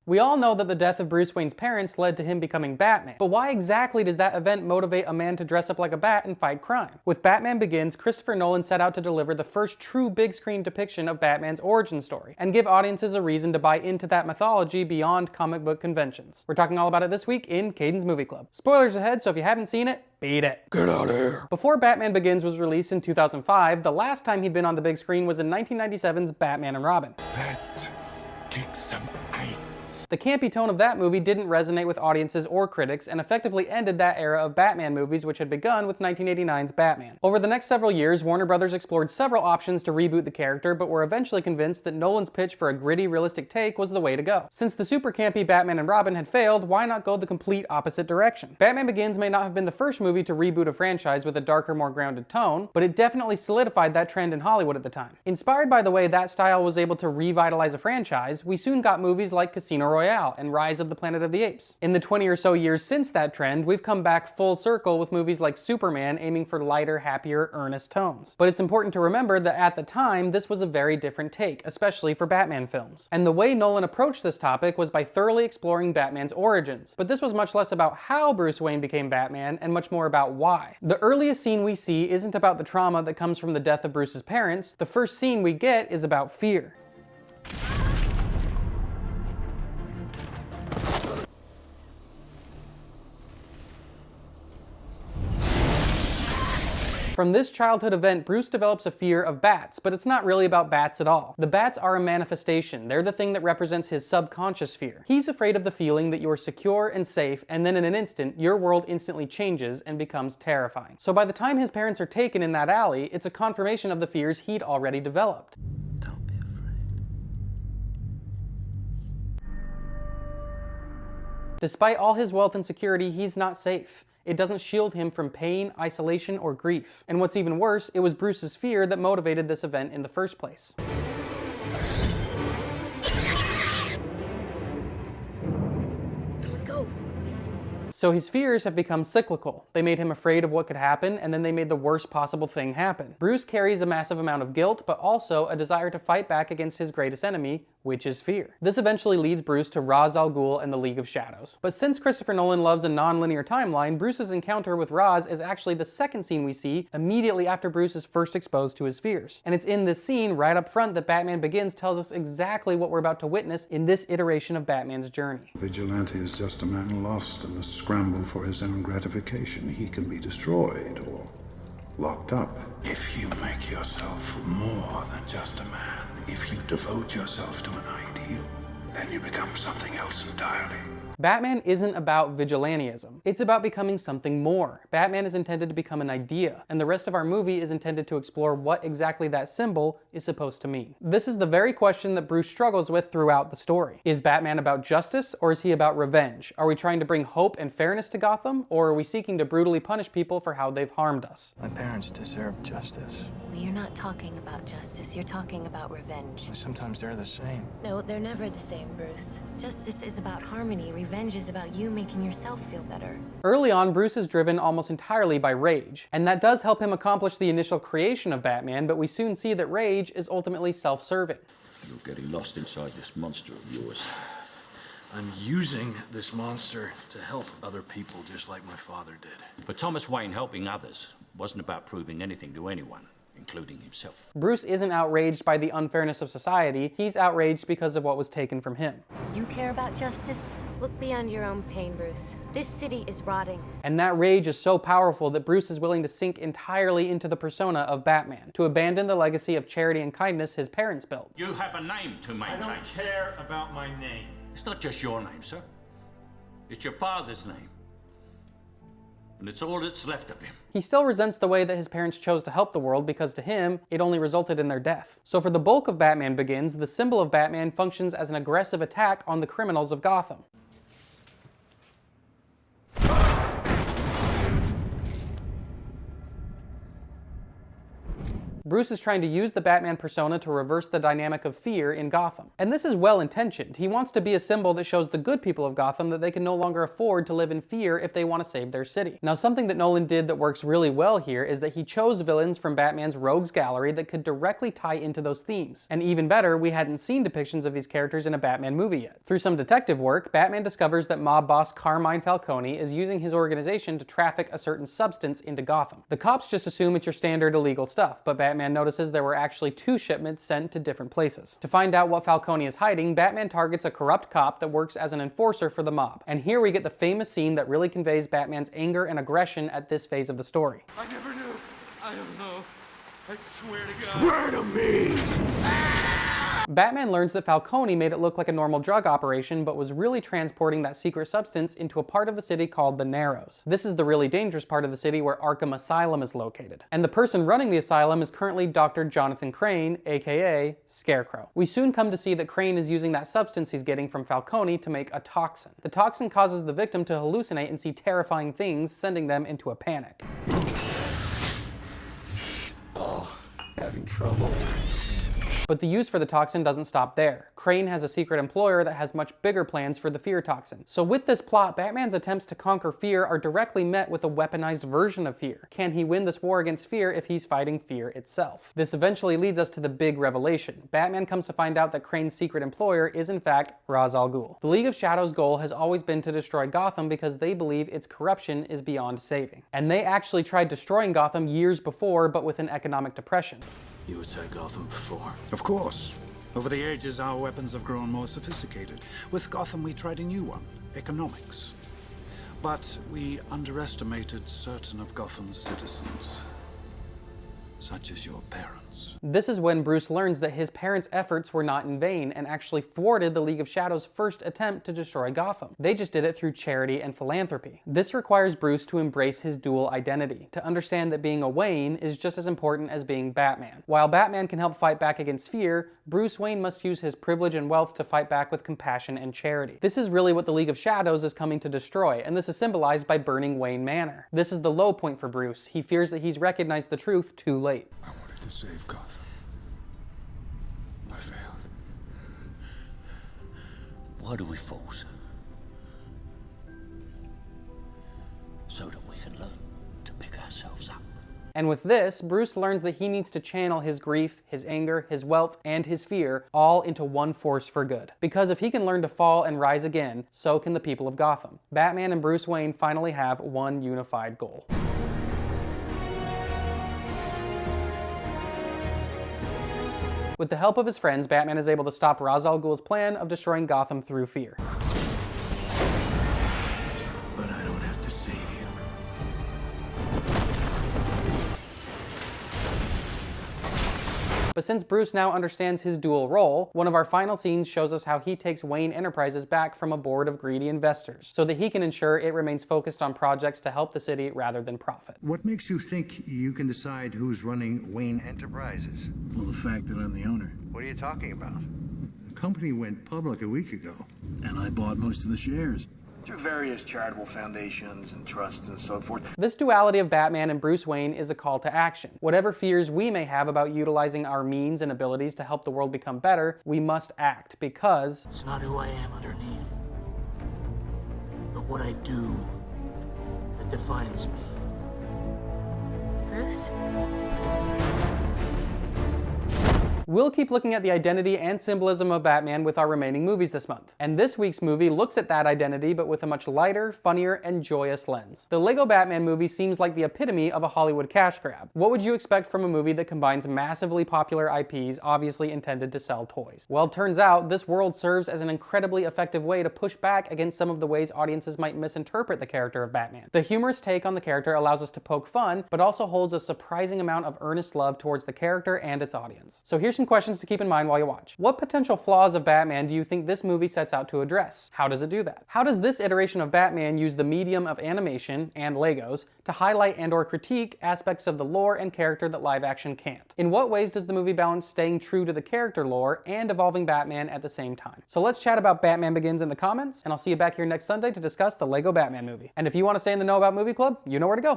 We all know that the death of Bruce Wayne's parents led to him becoming Batman, but why exactly does that event motivate a man to dress up like a bat and fight crime? With Batman Begins, Christopher Nolan set out to deliver the first true big screen depiction of Batman's origin story, and give audiences a reason to buy into that mythology beyond comic book conventions. We're talking all about it this week in Kaden's Movie Club. Spoilers ahead, so if you haven't seen it, beat it. Get out of here. Before Batman Begins was released in 2005, the last time he'd been on the big screen was in 1997's Batman and Robin. Let's kick some ice. The campy tone of that movie didn't resonate with audiences or critics and effectively ended that era of Batman movies which had begun with 1989's Batman. Over the next several years, Warner Brothers explored several options to reboot the character, but were eventually convinced that Nolan's pitch for a gritty, realistic take was the way to go. Since the super campy Batman and Robin had failed, why not go the complete opposite direction? Batman Begins may not have been the first movie to reboot a franchise with a darker, more grounded tone, but it definitely solidified that trend in Hollywood at the time. Inspired by the way that style was able to revitalize a franchise, we soon got movies like Casino Royale and Rise of the Planet of the Apes. In the 20 or so years since that trend, we've come back full circle with movies like Superman aiming for lighter, happier, earnest tones. But it's important to remember that at the time, this was a very different take, especially for Batman films. And the way Nolan approached this topic was by thoroughly exploring Batman's origins. But this was much less about how Bruce Wayne became Batman and much more about why. The earliest scene we see isn't about the trauma that comes from the death of Bruce's parents. The first scene we get is about fear. From this childhood event, Bruce develops a fear of bats, but it's not really about bats at all. The bats are a manifestation. They're the thing that represents his subconscious fear. He's afraid of the feeling that you're secure and safe, and then in an instant, your world instantly changes and becomes terrifying. So by the time his parents are taken in that alley, it's a confirmation of the fears he'd already developed. Don't be afraid. Despite all his wealth and security, he's not safe. It doesn't shield him from pain, isolation, or grief. And what's even worse, it was Bruce's fear that motivated this event in the first place. So his fears have become cyclical. They made him afraid of what could happen, and then they made the worst possible thing happen. Bruce carries a massive amount of guilt, but also a desire to fight back against his greatest enemy, which is fear. This eventually leads Bruce to Ra's al Ghul and the League of Shadows. But since Christopher Nolan loves a non-linear timeline, Bruce's encounter with Ra's is actually the second scene we see immediately after Bruce is first exposed to his fears. And it's in this scene right up front that Batman Begins tells us exactly what we're about to witness in this iteration of Batman's journey. Vigilante is just a man lost in the scramble for his own gratification. He can be destroyed or locked up. If you make yourself more than just a man, if you devote yourself to an ideal, then you become something else entirely. Batman isn't about vigilantism. It's about becoming something more. Batman is intended to become an idea, and the rest of our movie is intended to explore what exactly that symbol is supposed to mean. This is the very question that Bruce struggles with throughout the story. Is Batman about justice, or is he about revenge? Are we trying to bring hope and fairness to Gotham, or are we seeking to brutally punish people for how they've harmed us? My parents deserve justice. Well, you're not talking about justice, you're talking about revenge. Sometimes they're the same. No, they're never the same, Bruce. Justice is about harmony, revenge is about you making yourself feel better. Early on, Bruce is driven almost entirely by rage, and that does help him accomplish the initial creation of Batman, but we soon see that rage is ultimately self-serving. You're getting lost inside this monster of yours. I'm using this monster to help other people just like my father did. For Thomas Wayne, helping others wasn't about proving anything to anyone, including himself. Bruce isn't outraged by the unfairness of society, he's outraged because of what was taken from him. You care about justice? Look beyond your own pain, Bruce. This city is rotting. And that rage is so powerful that Bruce is willing to sink entirely into the persona of Batman, to abandon the legacy of charity and kindness his parents built. You have a name to maintain. I don't care about my name. It's not just your name, sir. It's your father's name. And it's all that's left of him. He still resents the way that his parents chose to help the world because to him, it only resulted in their death. So for the bulk of Batman Begins, the symbol of Batman functions as an aggressive attack on the criminals of Gotham. Bruce is trying to use the Batman persona to reverse the dynamic of fear in Gotham. And this is well-intentioned. He wants to be a symbol that shows the good people of Gotham that they can no longer afford to live in fear if they want to save their city. Now, something that Nolan did that works really well here is that he chose villains from Batman's rogues gallery that could directly tie into those themes. And even better, we hadn't seen depictions of these characters in a Batman movie yet. Through some detective work, Batman discovers that mob boss Carmine Falcone is using his organization to traffic a certain substance into Gotham. The cops just assume it's your standard illegal stuff, but Batman notices there were actually 2 shipments sent to different places. To find out what Falcone is hiding, Batman targets a corrupt cop that works as an enforcer for the mob. And here we get the famous scene that really conveys Batman's anger and aggression at this phase of the story. I never knew. I don't know. I swear to God. Swear to me! Batman learns that Falcone made it look like a normal drug operation, but was really transporting that secret substance into a part of the city called the Narrows. This is the really dangerous part of the city where Arkham Asylum is located. And the person running the asylum is currently Dr. Jonathan Crane, aka Scarecrow. We soon come to see that Crane is using that substance he's getting from Falcone to make a toxin. The toxin causes the victim to hallucinate and see terrifying things, sending them into a panic. Having trouble. But the use for the toxin doesn't stop there. Crane has a secret employer that has much bigger plans for the fear toxin. So with this plot, Batman's attempts to conquer fear are directly met with a weaponized version of fear. Can he win this war against fear if he's fighting fear itself? This eventually leads us to the big revelation. Batman comes to find out that Crane's secret employer is in fact Ra's al Ghul. The League of Shadows' goal has always been to destroy Gotham because they believe its corruption is beyond saving. And they actually tried destroying Gotham years before, but with an economic depression. You attacked Gotham before. Of course. Over the ages, our weapons have grown more sophisticated. With Gotham, we tried a new one, economics. But we underestimated certain of Gotham's citizens, such as your parents. This is when Bruce learns that his parents' efforts were not in vain and actually thwarted the League of Shadows' first attempt to destroy Gotham. They just did it through charity and philanthropy. This requires Bruce to embrace his dual identity, to understand that being a Wayne is just as important as being Batman. While Batman can help fight back against fear, Bruce Wayne must use his privilege and wealth to fight back with compassion and charity. This is really what the League of Shadows is coming to destroy, and this is symbolized by burning Wayne Manor. This is the low point for Bruce. He fears that he's recognized the truth too late. I wanted to save Gotham. I failed. Why do we force? So that we can learn to pick ourselves up. And with this, Bruce learns that he needs to channel his grief, his anger, his wealth, and his fear all into one force for good. Because if he can learn to fall and rise again, so can the people of Gotham. Batman and Bruce Wayne finally have one unified goal. With the help of his friends, Batman is able to stop Ra's al Ghul's plan of destroying Gotham through fear. But I don't have to save you. But since Bruce now understands his dual role, one of our final scenes shows us how he takes Wayne Enterprises back from a board of greedy investors, so that he can ensure it remains focused on projects to help the city rather than profit. What makes you think you can decide who's running Wayne Enterprises? Well, the fact that I'm the owner. What are you talking about? The company went public a week ago. And I bought most of the shares. Through various charitable foundations and trusts and so forth. This duality of Batman and Bruce Wayne is a call to action. Whatever fears we may have about utilizing our means and abilities to help the world become better, we must act, because It's not who I am underneath, but what I do that defines me. Bruce? we'll keep looking at the identity and symbolism of Batman with our remaining movies this month. And this week's movie looks at that identity, but with a much lighter, funnier, and joyous lens. The Lego Batman movie seems like the epitome of a Hollywood cash grab. What would you expect from a movie that combines massively popular IPs, obviously intended to sell toys? Well, it turns out this world serves as an incredibly effective way to push back against some of the ways audiences might misinterpret the character of Batman. The humorous take on the character allows us to poke fun, but also holds a surprising amount of earnest love towards the character and its audience. So here's some questions to keep in mind while you watch. What potential flaws of Batman do you think this movie sets out to address? How does it do that? How does this iteration of Batman use the medium of animation and Legos to highlight and/or critique aspects of the lore and character that live action can't? In what ways does the movie balance staying true to the character lore and evolving Batman at the same time? So let's chat about Batman Begins in the comments, and I'll see you back here next Sunday to discuss the Lego Batman movie. And if you want to stay in the know about Movie Club, you know where to go.